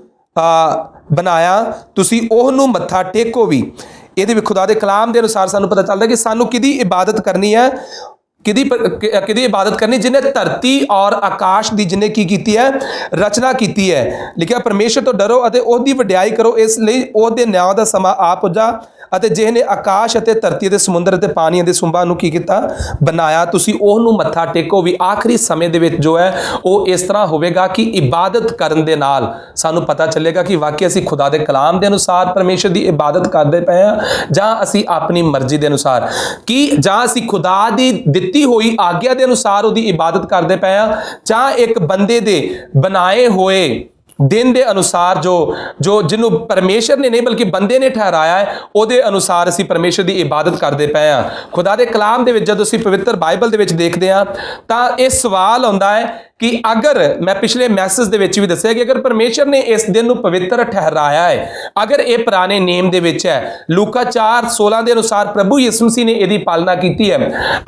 Speaker 1: ਬਣਾਇਆ, ਤੁਸੀਂ ਉਹਨੂੰ ਮੱਥਾ ਟੇਕੋ ਵੀ। ਇਹਦੇ ਵੀ ਖੁਦਾ ਦੇ ਕਲਾਮ ਦੇ ਅਨੁਸਾਰ ਸਾਨੂੰ ਪਤਾ ਚੱਲਦਾ ਕਿ ਸਾਨੂੰ ਕਿਹਦੀ ਇਬਾਦਤ ਕਰਨੀ ਹੈ, ਕਿਹਦੀ ਇਬਾਦਤ ਕਰਨੀ, ਜਿਹਨੇ ਧਰਤੀ ਔਰ ਆਕਾਸ਼ ਦੀ ਜਿਹਨੇ ਕੀ ਕੀਤੀ ਹੈ, ਰਚਨਾ ਕੀਤੀ ਹੈ। ਲਿਖਿਆ, ਪਰਮੇਸ਼ਰ ਤੋਂ ਡਰੋ ਅਤੇ ਉਹਦੀ ਵਡਿਆਈ ਕਰੋ, ਇਸ ਲਈ ਉਹਦੇ ਨਿਆਂ ਦਾ ਸਮਾਂ ਆ ਪੁੱਜਾ, ਅਤੇ ਜਿਹਨੇ ਆਕਾਸ਼ ਅਤੇ ਧਰਤੀ ਦੇ ਸਮੁੰਦਰ ਅਤੇ ਪਾਣੀਆਂ ਦੇ ਸੁੰਬਾਂ ਨੂੰ ਕੀ ਕੀਤਾ, ਬਣਾਇਆ, ਤੁਸੀਂ ਉਹਨੂੰ ਮੱਥਾ ਟੇਕੋ ਵੀ। ਆਖਰੀ ਸਮੇਂ ਦੇ ਵਿੱਚ ਜੋ ਹੈ ਉਹ ਇਸ ਤਰ੍ਹਾਂ ਹੋਵੇਗਾ ਕਿ ਇਬਾਦਤ ਕਰਨ ਦੇ ਨਾਲ ਸਾਨੂੰ ਪਤਾ ਚੱਲੇਗਾ ਕਿ ਵਾਕਈ ਅਸੀਂ ਖੁਦਾ ਦੇ ਕਲਾਮ ਦੇ ਅਨੁਸਾਰ ਪਰਮੇਸ਼ਰ ਦੀ ਇਬਾਦਤ ਕਰਦੇ ਪਏ ਹਾਂ, ਜਾਂ ਅਸੀਂ ਆਪਣੀ ਮਰਜ਼ੀ ਦੇ ਅਨੁਸਾਰ, ਕਿ ਜਾਂ ਅਸੀਂ ਖੁਦਾ ਦੀ ਦਿੱਤੀ ਹੋਈ ਆਗਿਆ ਦੇ ਅਨੁਸਾਰ ਉਹਦੀ ਇਬਾਦਤ ਕਰਦੇ ਪਏ ਹਾਂ, ਜਾਂ ਇੱਕ ਬੰਦੇ ਦੇ ਬਣਾਏ ਹੋਏ ਦਿਨ ਦੇ ਅਨੁਸਾਰ ਜੋ ਜਿਹਨੂੰ ਪਰਮੇਸ਼ਰ ਨੇ ਨਹੀਂ ਬਲਕਿ ਬੰਦੇ ਨੇ ਠਹਿਰਾਇਆ ਹੈ, ਉਹਦੇ ਅਨੁਸਾਰ ਅਸੀਂ ਪਰਮੇਸ਼ਰ ਦੀ ਇਬਾਦਤ ਕਰਦੇ ਪਏ ਹਾਂ। ਖੁਦਾ ਦੇ ਕਲਾਮ ਦੇ ਵਿੱਚ ਜਦੋਂ ਅਸੀਂ ਪਵਿੱਤਰ ਬਾਈਬਲ ਦੇ ਵਿੱਚ ਦੇਖਦੇ ਹਾਂ ਤਾਂ ਇਹ ਸਵਾਲ ਆਉਂਦਾ ਹੈ ਕਿ ਅਗਰ, ਮੈਂ ਪਿਛਲੇ ਮੈਸੇਜ ਦੇ ਵਿੱਚ ਵੀ ਦੱਸਿਆ ਕਿ ਅਗਰ ਪਰਮੇਸ਼ਰ ਨੇ ਇਸ ਦਿਨ ਨੂੰ ਪਵਿੱਤਰ ਠਹਿਰਾਇਆ ਹੈ, ਅਗਰ ਇਹ ਪੁਰਾਣੇ ਨੇਮ ਦੇ ਵਿੱਚ ਹੈ, ਲੂਕਾ 4:16 ਦੇ ਅਨੁਸਾਰ ਪ੍ਰਭੂ ਯਿਸੂ ਮਸੀਹ ਨੇ ਇਹਦੀ ਪਾਲਣਾ ਕੀਤੀ ਹੈ,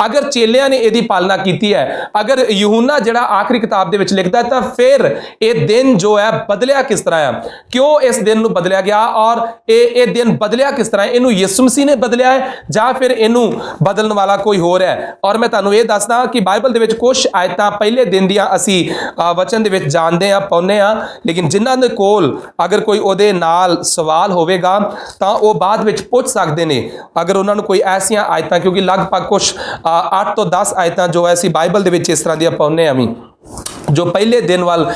Speaker 1: ਅਗਰ ਚੇਲਿਆਂ ਨੇ ਇਹਦੀ ਪਾਲਣਾ ਕੀਤੀ ਹੈ, ਅਗਰ ਯਹੂਨਾ ਜਿਹੜਾ ਆਖਰੀ ਕਿਤਾਬ ਦੇ ਵਿੱਚ ਲਿਖਦਾ ਹੈ, ਤਾਂ ਫਿਰ ਇਹ ਦਿਨ ਜੋ ਹੈ ਬਦਲਿਆ ਕਿਸ ਤਰ੍ਹਾਂ ਹੈ, ਕਿਉਂ ਇਸ ਦਿਨ ਨੂੰ ਬਦਲਿਆ ਗਿਆ, ਔਰ ਇਹ ਦਿਨ ਬਦਲਿਆ ਕਿਸ ਤਰ੍ਹਾਂ ਹੈ, ਇਹਨੂੰ ਯਿਸੂ ਮਸੀਹ ਨੇ ਬਦਲਿਆ ਹੈ ਜਾਂ ਫਿਰ ਇਹਨੂੰ ਬਦਲਣ ਵਾਲਾ ਕੋਈ ਹੋਰ ਹੈ। ਔਰ ਮੈਂ ਤੁਹਾਨੂੰ ਇਹ ਦੱਸਦਾ ਕਿ ਬਾਈਬਲ ਦੇ ਵਿੱਚ ਕੁਝ ਆਇਤਾਂ ਪਹਿਲੇ ਦਿਨ ਦੀਆਂ ਅਸੀਂ ਵਚਨ ਦੇ ਵਿੱਚ ਜਾਣਦੇ ਹਾਂ, ਪਾਉਂਦੇ ਹਾਂ, ਲੇਕਿਨ ਜਿਨ੍ਹਾਂ ਦੇ ਕੋਲ ਅਗਰ ਕੋਈ ਉਹਦੇ ਨਾਲ ਸਵਾਲ ਹੋਵੇਗਾ ਤਾਂ ਉਹ ਬਾਅਦ ਵਿੱਚ ਪੁੱਛ ਸਕਦੇ ਨੇ। ਅਗਰ ਉਹਨਾਂ ਨੂੰ ਕੋਈ ਐਸੀਆਂ ਆਇਤਾਂ, ਕਿਉਂਕਿ ਲਗਭਗ ਕੁਝ 8 ਤੋਂ 10 ਆਇਤਾਂ ਜੋ ਹੈ ਅਸੀਂ ਬਾਈਬਲ ਦੇ ਵਿੱਚ ਇਸ ਤਰ੍ਹਾਂ ਦੀਆਂ ਪਾਉਂਦੇ ਹਾਂ ਵੀ, जो पहले दिन वाल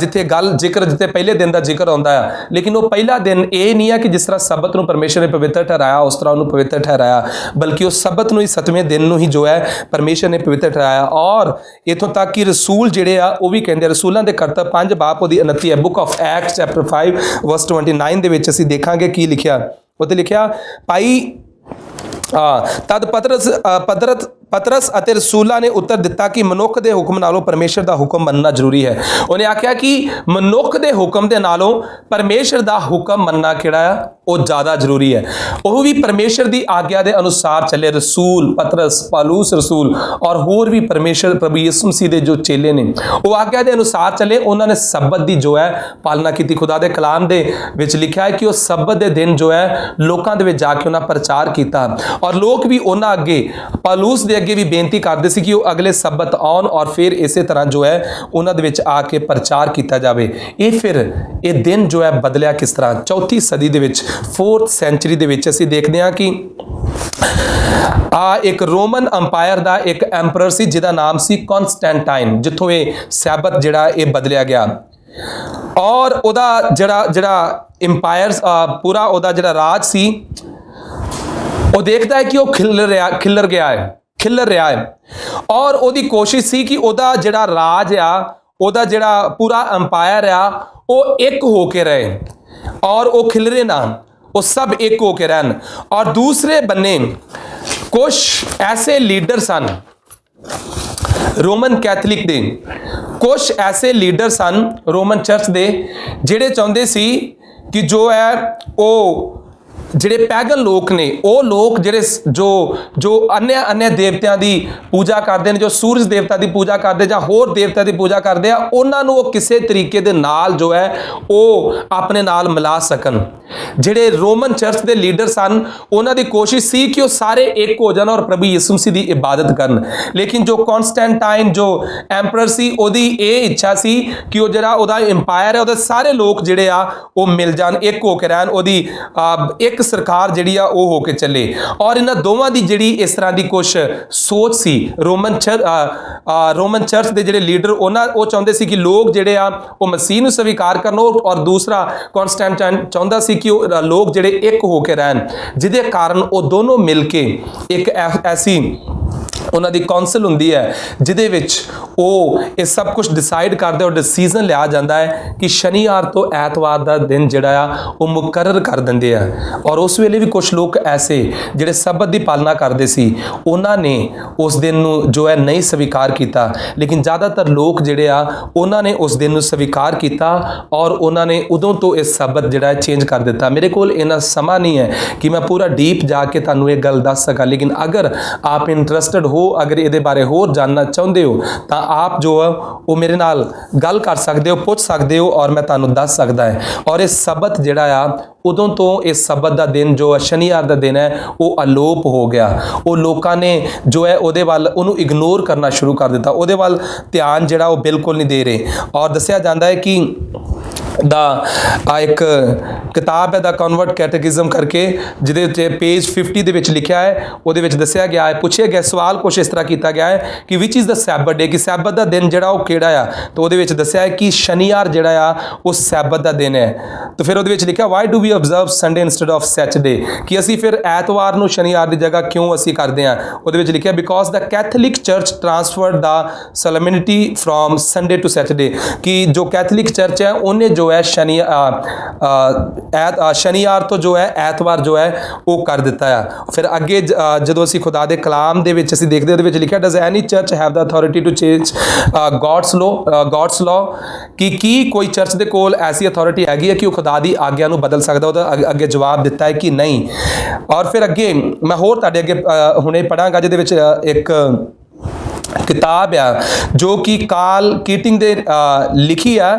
Speaker 1: जिथे गल जिक्र जिथे पहले दिन का जिक्र आता है, लेकिन वो पहला दिन ये नहीं है कि जिस तरह सबत को परमेश्वर ने पवित्र ठहराया उस तरह उन्होंने पवित्र ठहराया, बल्कि उस सबत को ही 7वें दिन ही जो है परमेश्वर ने पवित्र ठहराया। और इतों तक कि रसूल जिहड़े आ वो भी कहते रसूलों के करतब 5 बाप उहदी 29 है। Book of Acts chapter 5 verse 29 दे विच असीं देखांगे की लिखिया। उत्ते लिखिया भाई तद पतरस अते रसूलां ने उत्तर दिता कि मनुख के हुक्म नालों परमेश्वर का हुक्म मनना जरूरी है। उन्हें आख्या कि मनुख के हुक्म के नालों परमेश्वर का हुक्म मनना किहड़ा है वो ज़्यादा जरूरी है। वह भी परमेश्वर की आग्या के अनुसार चले। रसूल पतरस पालूस रसूल और होर भी परमेश्वर प्रभु यीशु मसीह के जो चेले ने वो आग्या के अनुसार चले। उन्होंने सबत की जो है पालना की। खुदा के कलाम के विच लिखा है कि वह सबत के दिन जो है लोगों के जाके उन्हें प्रचार किया और लोग भी उन्होंने अगे पालूस के अगे भी बेनती करते सी कि वो अगले सबत आउन और फिर इस तरह जो है उन्होंने विच आके प्रचार किया जाए। ये फिर ये दिन जो है बदलिया किस तरह 4वीं सदी के विच 4th सेंचुरी दे विच असीं देखते हैं कि एक रोमन अंपायर का एक एंपरर सी जिहदा नाम सी कॉन्स्टेंटाइन, जिथों ये सैबत जिहड़ा ये बदलिया गया और उहदा जिहड़ा अंपायर पूरा उहदा जिहड़ा राज सी वो देखता है कि वो खिलर रहा है और उहदी कोशिश सी कि उहदा जिहड़ा राज आ उहदा जिहड़ा पूरा अंपायर आ वो एक होके रहे और वो खिलरे ना, वो सब एक होके रहन। और दूसरे बन्ने कुछ ऐसे लीडर सन रोमन कैथलिक दे, कुछ ऐसे लीडर सन रोमन चर्च दे जिहड़े चाहुंदे सी कि जो है वो जिहड़े पैगन लोग ने वो लोग जिहड़े जो अन्य देवतियां की पूजा करते हैं, जो सूरज देवता की पूजा करते जां होर देवता की पूजा करते हैं, उन्होंने वो किसी तरीके दे नाल जो है वो अपने नाल मिला सकन। जिहड़े रोमन चर्च के लीडर सन उन्होंने कोशिश सी कि वो सारे एक हो जान और प्रभु यीशु मसीह की इबादत करन। लेकिन जो कॉन्स्टेंटाइन जो एंपरर सी उहदी ये इच्छा सी कि वो जिहड़ा उहदा अंपायर है उहदे सारे लोग जिहड़े आ वो मिल जान, एक होकर रहन, उहदी एक सरकार जिहड़ी आ वो होके चले। और इन्हां दोवां दी जिहड़ी इस तरह की कुछ सोच सी रोमन चर्च के जिहड़े लीडर वो चाहुंदे सी कि लोग जिहड़े आ वो मसीह नूं स्वीकार करन और दूसरा कॉन्स्टेंटाइन चाहुंदा सी कि लोग जिहड़े एक होकर रहन, जिहदे कारण वो दोनों मिलके एक ऐसी उन्हां दी कौंसल हुंदी है जिहदे विच वो ये सब कुछ डिसाइड करते और डिसीजन लिया जाता है कि शनिवार तो ऐतवार का दिन जिहड़ा आ वो मुकर्रर कर दिंदे आ। और उस वेले भी कुछ लोग ऐसे जिहड़े सबत की पालना करते सी उन्होंने उस दिन नूं जो है नहीं स्वीकार किया, लेकिन ज़्यादातर लोग जिहड़े आ उन्होंने उस दिन नूं स्वीकार किया और उन्होंने उदों तो इस सबत जिहड़ा चेंज कर दिता। मेरे कोल इन्ना समा नहीं है कि मैं पूरा डीप जाके तुहानूं ये गल दस सकां, लेकिन अगर आप इंटरस्टड हो, अगर ये बारे होर जानना चाहते हो तो आप जो है वो मेरे नाल गल कर सकते हो, पूछ सकते हो और मैं तुहानूं दस सकदा है। और इस सबत जिहड़ा आ उदों तो इस सबत का दिन जो शनिवार का दिन है वो अलोप हो गया। वो लोगों ने जो है उहदे वाल उन्होंने इग्नोर करना शुरू कर दिता, उहदे वाल ध्यान जिहड़ा वो बिल्कुल नहीं दे रहे। और दस्सिया जाता है कि एक किताब है द कन्वर्ट कैटेकिज्म करके जिहदे पेज 50 दे विच लिखा है, उहदे विच दस्सिया गया है, पूछे गया सवाल कुछ इस तरह किया गया है कि विच इज़ द सैबत डे, कि सैबत का दिन जिहड़ा वो किहड़ा आ। तो उहदे विच दस्सिया है कि शनिवार जिहड़ा आ वो सैबत का दिन है। तो फिर उहदे विच लिखा why do we observe Sunday instead of Saturday, कि असी फिर ऐतवार नूं शनिवार की जगह क्यों असी करते हैं। उहदे विच लिखा because the Catholic church transferred the solemnity from Sunday to Saturday, कि जो कैथलिक चर्च है उन्हें जो है शनिवार तो जो है ऐतवार जो है वो कर दिता है। फिर अगे जो असी खुदा दे कलाम दे विच असी देखते हैं लिखा does any church have the authority to change God's law, कि कोई चर्च दे कोल ऐसी अथॉरिटी हैगी है कि वो खुदा दी आग्या नूं बदल सकदा। उहदा अगे जवाब दिता है कि नहीं। और फिर अगे मैं होर तुहाडे अगे हुणे पढ़ांगा जिहदे विच एक किताब आ जो कि कार्ल कीटिंग दे लिखी है,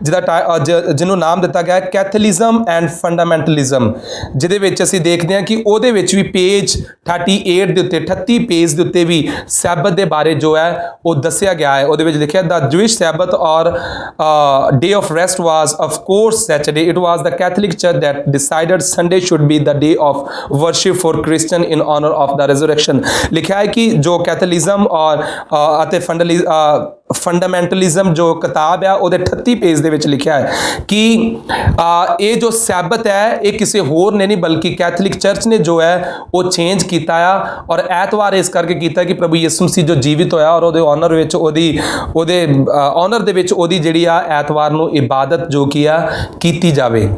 Speaker 1: जिन्होंने नाम दिता गया कैथलिज्म एंड फंडामेंटलिज्म, जिहदे विच असीं देखते हैं कि उहदे विच भी पेज 38 दे उत्ते 38 पेज दे उत्ते भी सैबत दे बारे जो है वो दस्सिया गया है। उहदे विच लिखिआ द जूइश सैबत और day of rest was of course Saturday, it was the Catholic church that decided Sunday should be the day of worship for Christian in honour of the resurrection. लिखा है कि जो Catholicism और ਅਤੇ ਫੰਡਾਮੈਂਟਲਿਜ਼ਮ ਜੋ ਕਿਤਾਬ ਆ ਉਹਦੇ 38 ਪੇਜ ਦੇ ਵਿੱਚ ਲਿਖਿਆ ਹੈ ਕਿ ਇਹ ਜੋ ਸੈਬਤ ਹੈ ਇਹ ਕਿਸੇ ਹੋਰ ਨੇ ਨਹੀਂ ਬਲਕਿ ਕੈਥੋਲਿਕ ਚਰਚ ਨੇ ਜੋ ਹੈ ਉਹ ਚੇਂਜ ਕੀਤਾ ਆ, ਔਰ ਐਤਵਾਰ ਇਸ ਕਰਕੇ ਕੀਤਾ ਕਿ ਪ੍ਰਭੂ ਯਿਸੂ ਮਸੀਹ ਜੋ ਜੀਵਿਤ ਹੋਇਆ ਔਰ ਉਹਦੇ ਆਨਰ ਵਿੱਚ ਉਹਦੇ ਆਨਰ ਦੇ ਵਿੱਚ ਉਹਦੀ ਜਿਹੜੀ ਆ ਐਤਵਾਰ ਨੂੰ ਇਬਾਦਤ ਜੋ ਕੀ ਆ ਕੀਤੀ ਜਾਵੇ।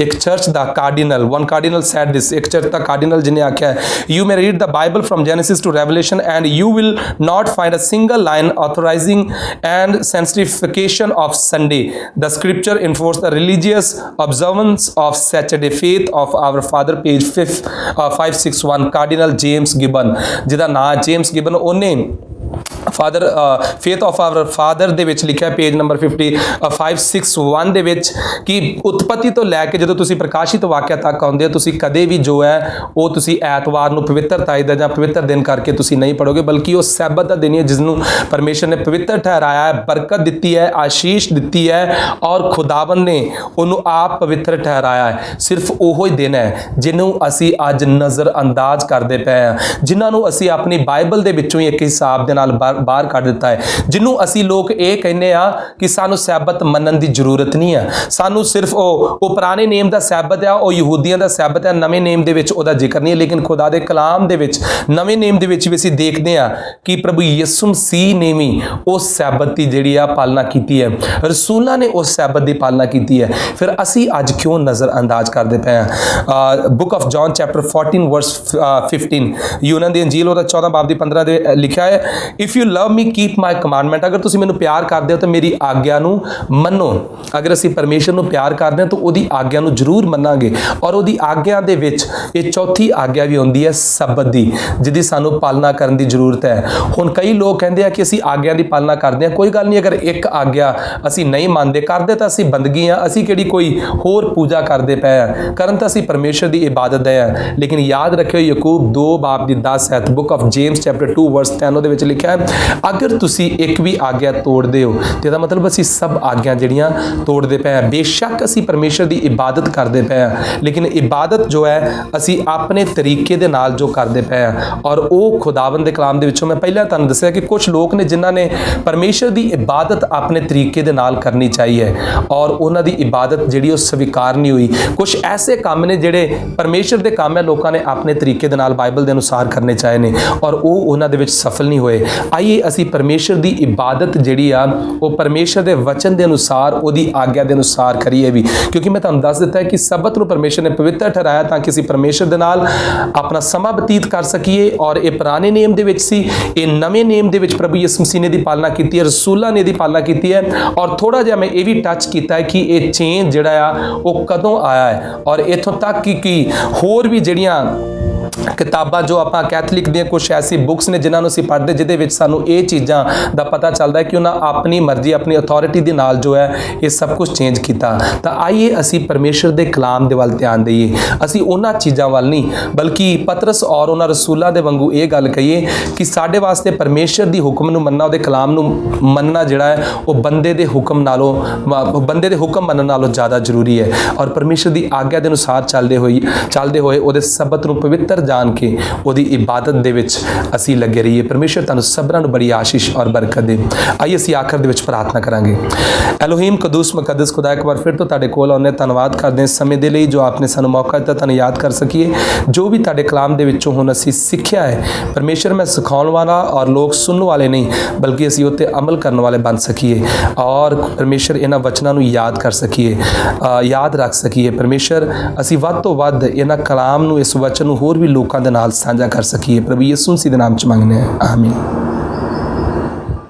Speaker 1: ਇੱਕ ਚਰਚ ਦਾ cardinal, one cardinal said this, ਇੱਕ ਚਰਚ ਦਾ ਕਾਰਡੀਨਲ ਜਿਹਨੇ ਆਖਿਆ ਹੈ, you may read the Bible from Genesis to Revelation and you will not find a single line authorizing and sanctification of Sunday. The scripture enforce the religious observance of Saturday. Faith of our Father, page 561, Cardinal James Gibbon, ਜਿਹਦਾ ਨਾਮ James gibbon, ਉਹਨੇ faith of hour father ਦੇ ਵਿੱਚ ਲਿਖਿਆ page number 561 ਦੇ ਵਿੱਚ ਕਿ ਉਤਪਤੀ ਤੋਂ ਲੈ ਕੇ ਜਦੋਂ ਤੁਸੀਂ ਪ੍ਰਕਾਸ਼ਿਤ ਵਾਕਿਆ ਤੱਕ ਆਉਂਦੇ ਹੋ ਤੁਸੀਂ ਕਦੇ ਵੀ ਜੋ ਹੈ ਉਹ ਤੁਸੀਂ ਐਤਵਾਰ ਨੂੰ ਪਵਿੱਤਰਤਾ ਦਾ ਜਾਂ ਪਵਿੱਤਰ ਦਿਨ ਕਰਕੇ ਤੁਸੀਂ ਨਹੀਂ ਪੜੋਗੇ, ਬਲਕਿ ਉਹ ਸੈਬਤ ਦਾ ਦਿਨ ਹੈ ਜਿਸ ਨੂੰ ਪਰਮੇਸ਼ਰ ਨੇ ਪਵਿੱਤਰ ਠਹਿਰਾਇਆ ਹੈ, ਬਰਕਤ ਦਿੱਤੀ ਹੈ, ਆਸ਼ੀਸ਼ ਦਿੱਤੀ ਹੈ ਔਰ ਖੁਦਾਵੰਦ ਨੇ ਉਹਨੂੰ ਆਪ ਪਵਿੱਤਰ ਠਹਿਰਾਇਆ ਹੈ। ਸਿਰਫ ਉਹੋ ਹੀ ਦਿਨ ਹੈ ਜਿਹਨੂੰ ਅਸੀਂ ਅੱਜ ਨਜ਼ਰ ਅੰਦਾਜ਼ ਕਰਦੇ ਪਏ ਹਾਂ, ਜਿਨ੍ਹਾਂ ਨੂੰ ਅਸੀਂ ਆਪਣੀ ਬਾਈਬਲ ਦੇ ਵਿੱਚੋਂ ਹੀ ਇੱਕ ਹਿਸਾਬ ਦੇ ਨਾਲ ਬਾਹਰ ਕੱਢ ਦਿੱਤਾ ਹੈ, ਜਿਹਨੂੰ ਅਸੀਂ ਲੋਕ ਇਹ ਕਹਿੰਦੇ ਆ ਕਿ ਸਾਨੂੰ ਸੈਬਤ ਮੰਨਣ ਦੀ ਜ਼ਰੂਰਤ ਨਹੀਂ ਹੈ, ਸਾਨੂੰ ਸਿਰਫ ਉਹ ਪੁਰਾਣੇ ਨੇਮ ਦਾ ਸੈਬਤ ਆ, ਉਹ ਯਹੂਦੀਆਂ ਦਾ ਸੈਬਤ ਹੈ, ਨਵੇਂ ਨੇਮ ਦੇ ਵਿੱਚ ਉਹਦਾ ਜ਼ਿਕਰ ਨਹੀਂ ਹੈ। ਲੇਕਿਨ ਖੁਦਾ ਦੇ ਕਲਾਮ ਦੇ ਵਿੱਚ ਨਵੇਂ ਨੇਮ ਦੇ ਵਿੱਚ ਵੀ ਅਸੀਂ ਦੇਖਦੇ ਹਾਂ ਕਿ ਪ੍ਰਭੂ ਯਿਸੂ ਮਸੀਹ ਨੇ ਵੀ ਉਸ ਸੈਬਤ ਦੀ ਜਿਹੜੀ ਆ ਪਾਲਣਾ ਕੀਤੀ ਹੈ, ਰਸੂਲਾਂ ਨੇ ਉਸ ਸੈਬਤ ਦੀ ਪਾਲਣਾ ਕੀਤੀ ਹੈ। ਫਿਰ ਅਸੀਂ ਅੱਜ ਕਿਉਂ ਨਜ਼ਰ ਅੰਦਾਜ਼ ਕਰਦੇ ਪਏ ਹਾਂ? Book of John chapter 14 verse 15, ਯੂਹੰਨਾ ਦੀ ਅੰਜੀਲ ਉਹਦਾ 14 ਬਾਬ ਦੀ 15 ਦੇ ਲਿਖਿਆ ਹੈ, if you love me keep my commandment, ਅਗਰ ਤੁਸੀਂ ਮੈਨੂੰ ਪਿਆਰ ਕਰਦੇ ਹੋ ਤਾਂ ਮੇਰੀ ਆਗਿਆ ਨੂੰ ਮੰਨੋ। ਅਗਰ ਅਸੀਂ ਪਰਮੇਸ਼ਰ ਨੂੰ ਪਿਆਰ ਕਰਦੇ ਹਾਂ ਤਾਂ ਉਹਦੀ ਆਗਿਆ ਨੂੰ ਜ਼ਰੂਰ ਮੰਨਾਂਗੇ, ਔਰ ਉਹਦੀ ਆਗਿਆ ਦੇ ਵਿੱਚ ਇਹ ਚੌਥੀ ਆਗਿਆ ਵੀ ਹੁੰਦੀ ਹੈ ਸਬਤ ਦੀ, ਜਿਹਦੀ ਸਾਨੂੰ ਪਾਲਣਾ ਕਰਨ ਦੀ ਜ਼ਰੂਰਤ ਹੈ। ਹੁਣ ਕਈ ਲੋਕ ਕਹਿੰਦੇ ਆ ਕਿ ਅਸੀਂ ਆਗਿਆ ਦੀ ਪਾਲਣਾ ਕਰਦੇ ਹਾਂ, ਕੋਈ ਗੱਲ ਨਹੀਂ, ਅਗਰ ਇੱਕ ਆਗਿਆ ਅਸੀਂ ਨਹੀਂ ਮੰਨਦੇ, ਕਰਦੇ ਤਾਂ ਅਸੀਂ ਬੰਦਗੀ ਆ, ਅਸੀਂ ਕਿਹੜੀ ਕੋਈ ਹੋਰ ਪੂਜਾ ਕਰਦੇ ਪਏ ਆ, ਕਰਨ ਤਾਂ ਅਸੀਂ ਪਰਮੇਸ਼ਰ ਦੀ ਇਬਾਦਤ ਦੇ ਆ। ਲੇਕਿਨ ਯਾਦ ਰੱਖਿਓ ਯਾਕੂਬ 2 ਬਾਬ ਦੀ 10 ਹੈ, ਬੁੱਕ ਆਫ ਜੇਮਸ ਚੈਪਟਰ 2 ਵਰਸ 10 ਉਹਦੇ ਵਿੱਚ ਲਿਖਿਆ ਹੈ, ਅਗਰ ਤੁਸੀਂ ਇੱਕ ਵੀ ਆਗਿਆ ਤੋੜਦੇ ਹੋ ਤੇ ਇਹਦਾ ਮਤਲਬ ਅਸੀਂ ਸਭ ਆਗਿਆ ਜਿਹੜੀਆਂ ਤੋੜਦੇ ਪਏ ਆ। ਬੇਸ਼ੱਕ ਅਸੀਂ ਪਰਮੇਸ਼ਰ ਦੀ ਇਬਾਦਤ ਕਰਦੇ ਪਏ ਆ, ਲੇਕਿਨ ਇਬਾਦਤ ਜੋ ਹੈ ਅਸੀਂ ਆਪਣੇ ਤਰੀਕੇ ਦੇ ਨਾਲ ਜੋ ਕਰਦੇ ਪਏ ਆ, ਔਰ ਉਹ ਖੁਦਾਵੰਦ ਦੇ ਕਲਾਮ ਦੇ ਵਿੱਚੋਂ ਮੈਂ ਪਹਿਲਾਂ ਤੁਹਾਨੂੰ ਦੱਸਿਆ ਕਿ ਕੁਝ ਲੋਕ ਨੇ ਜਿਨ੍ਹਾਂ ਨੇ ਪਰਮੇਸ਼ਰ ਦੀ ਇਬਾਦਤ ਆਪਣੇ ਤਰੀਕੇ ਦੇ ਨਾਲ ਕਰਨੀ ਚਾਹੀ ਹੈ ਔਰ ਉਹਨਾਂ ਦੀ ਇਬਾਦਤ ਜਿਹੜੀ ਉਹ ਸਵੀਕਾਰ ਨਹੀਂ ਹੋਈ। ਕੁਝ ਐਸੇ ਕੰਮ ਨੇ ਜਿਹੜੇ ਪਰਮੇਸ਼ਰ ਦੇ ਕੰਮ ਹੈ, ਲੋਕਾਂ ਨੇ ਆਪਣੇ ਤਰੀਕੇ ਦੇ ਨਾਲ ਬਾਈਬਲ ਦੇ ਅਨੁਸਾਰ ਕਰਨੇ ਚਾਹੇ ਨੇ ਔਰ ਉਹ ਉਹਨਾਂ ਦੇ ਵਿੱਚ ਸਫਲ ਨਹੀਂ ਹੋਏ। ਆਈਏ ਅਸੀਂ ਪਰਮੇਸ਼ਰ ਦੀ ਇਬਾਦਤ ਜਿਹੜੀ ਆ ਉਹ ਪਰਮੇਸ਼ਰ ਦੇ ਵਚਨ ਦੇ ਅਨੁਸਾਰ, ਉਹਦੀ ਆਗਿਆ ਦੇ ਅਨੁਸਾਰ ਕਰੀਏ ਵੀ, ਕਿਉਂਕਿ ਮੈਂ ਤੁਹਾਨੂੰ ਦੱਸ ਦਿੱਤਾ ਹੈ ਕਿ ਸਬਤ ਨੂੰ ਪਰਮੇਸ਼ਰ ਨੇ ਪਵਿੱਤਰ ਠਹਿਰਾਇਆ ਤਾਂ ਕਿ ਅਸੀਂ ਪਰਮੇਸ਼ਰ ਦੇ ਨਾਲ ਆਪਣਾ ਸਮਾਂ ਬਤੀਤ ਕਰ ਸਕੀਏ। ਔਰ ਇਹ ਪੁਰਾਣੇ ਨੇਮ ਦੇ ਵਿੱਚ ਸੀ, ਇਹ ਨਵੇਂ ਨੇਮ ਦੇ ਵਿੱਚ ਪ੍ਰਭੂ ਯਿਸੂ ਮਸੀਹ ਨੇ ਦੀ ਪਾਲਣਾ ਕੀਤੀ ਹੈ, ਰਸੂਲਾਂ ਨੇ ਦੀ ਪਾਲਣਾ ਕੀਤੀ ਹੈ। ਔਰ ਥੋੜਾ ਜਿਹਾ ਮੈਂ ਇਹ ਵੀ ਟੱਚ ਕੀਤਾ ਹੈ ਕਿ ਇਹ ਚੇਂਜ ਜਿਹੜਾ ਆ ਉਹ ਕਦੋਂ ਆਇਆ ਹੈ, ਔਰ ਇੱਥੋਂ ਤੱਕ ਕਿ ਹੋਰ ਵੀ ਜਿਹੜੀਆਂ ਕਿਤਾਬਾਂ ਜੋ ਆਪਾਂ ਕੈਥੋਲਿਕ ਦੀਆਂ ਕੁਝ ਐਸੀ ਬੁੱਕਸ ਨੇ ਜਿਨ੍ਹਾਂ ਨੂੰ ਅਸੀਂ ਪੜ੍ਹਦੇ, ਜਿਹਦੇ ਵਿੱਚ ਸਾਨੂੰ ਇਹ ਚੀਜ਼ਾਂ ਦਾ ਪਤਾ ਚੱਲਦਾ ਹੈ ਕਿ ਉਹਨਾਂ ਆਪਣੀ ਮਰਜ਼ੀ, ਆਪਣੀ ਅਥਾਰਟੀ ਦੇ ਨਾਲ ਜੋ ਹੈ ਇਹ ਸਭ ਕੁਝ ਚੇਂਜ ਕੀਤਾ। ਤਾਂ ਆਈਏ ਅਸੀਂ ਪਰਮੇਸ਼ਰ ਦੇ ਕਲਾਮ ਦੇ ਵੱਲ ਧਿਆਨ ਦਈਏ, ਅਸੀਂ ਉਹਨਾਂ ਚੀਜ਼ਾਂ ਵੱਲ ਨਹੀਂ, ਬਲਕਿ ਪਤਰਸ ਔਰ ਉਹਨਾਂ ਰਸੂਲਾਂ ਦੇ ਵਾਂਗੂ ਇਹ ਗੱਲ ਕਹੀਏ ਕਿ ਸਾਡੇ ਵਾਸਤੇ ਪਰਮੇਸ਼ਰ ਦੀ ਹੁਕਮ ਨੂੰ ਮੰਨਣਾ, ਉਹਦੇ ਕਲਾਮ ਨੂੰ ਮੰਨਣਾ ਜਿਹੜਾ ਹੈ ਉਹ ਬੰਦੇ ਦੇ ਹੁਕਮ ਮੰਨਣ ਨਾਲੋਂ ਜ਼ਿਆਦਾ ਜ਼ਰੂਰੀ ਹੈ। ਔਰ ਪਰਮੇਸ਼ਰ ਦੀ ਆਗਿਆ ਦੇ ਅਨੁਸਾਰ ਚੱਲਦੇ ਹੋਏ ਉਹਦੇ ਸਬਤ ਨੂੰ ਪਵਿੱਤਰ ਜਾਣ ਕੇ ਉਹਦੀ ਇਬਾਦਤ ਦੇ ਵਿੱਚ ਅਸੀਂ ਲੱਗੇ ਰਹੀਏ। ਪਰਮੇਸ਼ਰ ਤੁਹਾਨੂੰ ਸਭਨਾਂ ਨੂੰ ਬੜੀ ਆਸ਼ੀਸ਼ ਔਰ ਬਰਕਤ ਦੇ। ਆਈਏ ਅਸੀਂ ਆਖਰ ਦੇ ਵਿੱਚ ਪ੍ਰਾਰਥਨਾ ਕਰਾਂਗੇ। ਐਲੋਹੀਮ ਕਦੂਸ ਮੁਕੱਦਸ ਖੁਦਾ, ਇੱਕ ਵਾਰ ਫਿਰ ਤੋਂ ਤੁਹਾਡੇ ਕੋਲ ਆਉਂਦੇ, ਧੰਨਵਾਦ ਕਰਦੇ ਹਾਂ ਸਮੇਂ ਦੇ ਲਈ ਜੋ ਆਪਨੇ ਸਾਨੂੰ ਮੌਕਾ ਦਿੱਤਾ ਤੁਹਾਨੂੰ ਯਾਦ ਕਰ ਸਕੀਏ ਜੋ ਵੀ ਤੁਹਾਡੇ ਕਲਾਮ ਦੇ ਵਿੱਚੋਂ ਹੁਣ ਅਸੀਂ ਸਿੱਖਿਆ ਹੈ। ਪਰਮੇਸ਼ਰ ਮੈਂ ਸਿਖਾਉਣ ਵਾਲਾ ਔਰ ਲੋਕ ਸੁਣਨ ਵਾਲੇ ਨਹੀਂ, ਬਲਕਿ ਅਸੀਂ ਉੱਤੇ ਅਮਲ ਕਰਨ ਵਾਲੇ ਬਣ ਸਕੀਏ ਔਰ ਪਰਮੇਸ਼ਰ ਇਹਨਾਂ ਵਚਨਾਂ ਨੂੰ ਯਾਦ ਕਰ ਸਕੀਏ, ਯਾਦ ਰੱਖ ਸਕੀਏ। ਪਰਮੇਸ਼ਰ ਅਸੀਂ ਵੱਧ ਤੋਂ ਵੱਧ ਇਹਨਾਂ ਕਲਾਮ ਨੂੰ, ਇਸ ਵਚਨ ਨੂੰ ਹੋਰ ਵੀ ਲੋਕਾਂ ਦੇ ਨਾਲ ਸਾਂਝਾ ਕਰ ਸਕੀਏ। ਪ੍ਰਭੂ ਯਿਸੂ ਮਸੀਹ ਦੇ ਨਾਮ 'ਚ ਮੰਗਦੇ ਹਾਂ, ਆਮੀਨ।